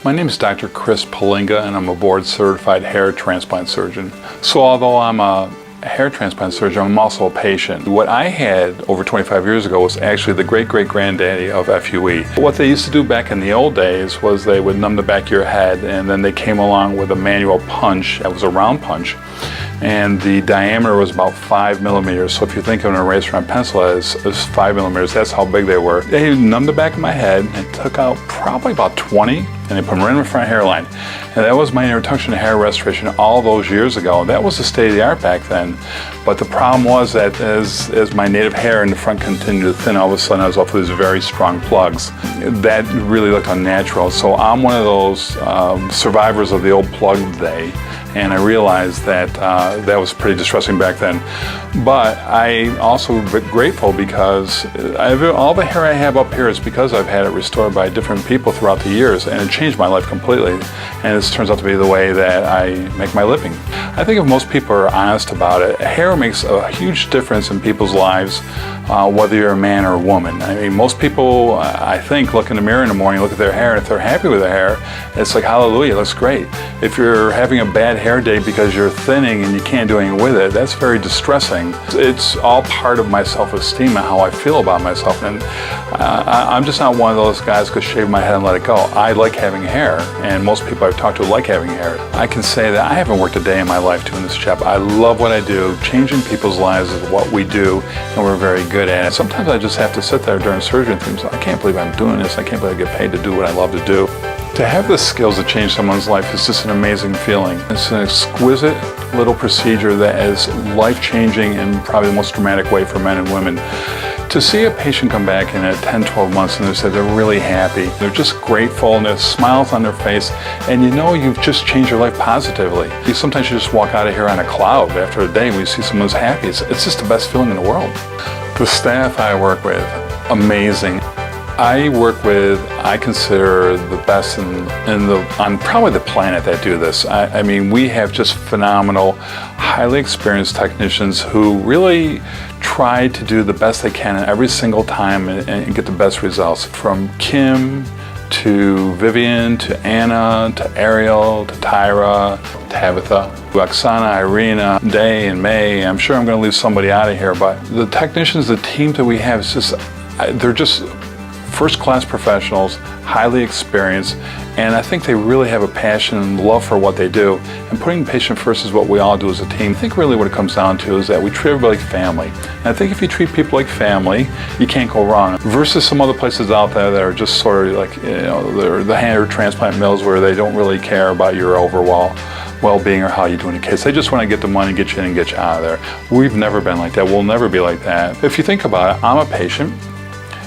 My name is Dr. Chris Palinga, and I'm a board-certified hair transplant surgeon. So although I'm a hair transplant surgeon, I'm also a patient. What I had over 25 years ago was actually the great-great-granddaddy of FUE. What they used to do back in the old days was they would numb the back of your head, and then they came along with a manual punch. It was a round punch, and the diameter was about 5 millimeters. So if you think of an eraser on pencil as 5 millimeters, that's how big they were. They numbed the back of my head and took out probably about 20, and they put them right in the front hairline. And that was my introduction to hair restoration all those years ago. That was the state of the art back then. But the problem was that as my native hair in the front continued to thin, all of a sudden I was off with these very strong plugs. That really looked unnatural. So I'm one of those survivors of the old plug day. And I realized that that was pretty distressing back then. But I also grateful because all the hair I have up here is because I've had it restored by different people throughout the years, and it changed my life completely. And this turns out to be the way that I make my living. I think if most people are honest about it, hair makes a huge difference in people's lives, whether you're a man or a woman. I mean, most people, I think, look in the mirror in the morning, look at their hair, and if they're happy with their hair, it's like, hallelujah, it looks great. If you're having a bad hair day because you're thinning and you can't do anything with it, that's very distressing. It's all part of my self-esteem and how I feel about myself. And I'm just not one of those guys who shave my head and let it go. I like having hair, and most people I've talked to like having hair. I can say that I haven't worked a day in my life doing this job. I love what I do. Changing people's lives is what we do, and we're very good at it. Sometimes I just have to sit there during surgery and think, I can't believe I'm doing this. I can't believe I get paid to do what I love to do. To have the skills to change someone's life is just an amazing feeling. It's an exquisite little procedure that is life-changing in probably the most dramatic way for men and women. To see a patient come back in at 10, 12 months and they say they're really happy, they're just grateful, and there's smiles on their face, and you know you've just changed your life positively. Sometimes you just walk out of here on a cloud after a day when you see someone who's happy. It's just the best feeling in the world. The staff I work with, amazing. I work with, I consider the best on probably the planet that do this. I mean, we have just phenomenal, highly experienced technicians who really try to do the best they can every single time and get the best results. From Kim to Vivian to Anna to Ariel to Tyra, Tabitha, Oksana, Irina, Day, and May. I'm sure I'm going to leave somebody out of here, but the technicians, the team that we have, is just, they're just first-class professionals, highly experienced, and I think they really have a passion and love for what they do. And putting the patient first is what we all do as a team. I think really what it comes down to is that we treat everybody like family. And I think if you treat people like family, you can't go wrong. Versus some other places out there that are just sort of like, they're the hair transplant mills where they don't really care about your overall well-being or how you do in a case. They just want to get the money, get you in and get you out of there. We've never been like that. We'll never be like that. If you think about it, I'm a patient.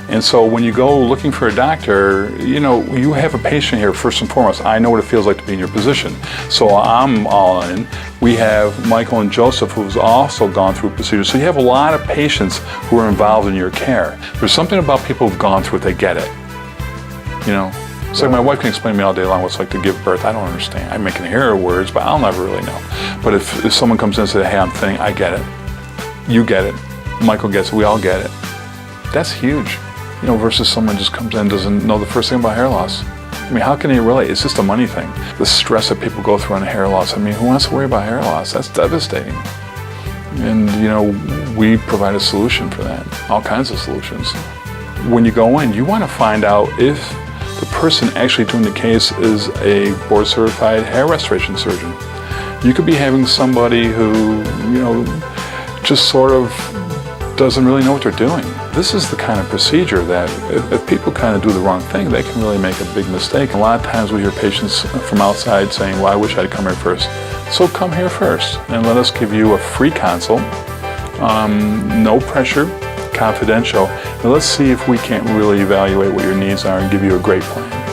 And so when you go looking for a doctor, you have a patient here first and foremost. I know what it feels like to be in your position. So I'm all in. We have Michael and Joseph, who's also gone through procedures. So you have a lot of patients who are involved in your care. There's something about people who've gone through it, they get it. It's like my wife can explain to me all day long what it's like to give birth. I don't understand. I can hear her words, but I'll never really know. But if someone comes in and says, hey, I'm thinning, I get it. You get it. Michael gets it. We all get it. That's huge. Versus someone just comes in and doesn't know the first thing about hair loss. I mean, how can they relate? It's just a money thing. The stress that people go through on hair loss. I mean, who wants to worry about hair loss? That's devastating. And, we provide a solution for that, all kinds of solutions. When you go in, you want to find out if the person actually doing the case is a board-certified hair restoration surgeon. You could be having somebody who, just sort of doesn't really know what they're doing. This is the kind of procedure that if people kind of do the wrong thing, they can really make a big mistake. A lot of times we hear patients from outside saying, well, I wish I'd come here first. So come here first and let us give you a free consult, no pressure, confidential, and let's see if we can't really evaluate what your needs are and give you a great plan.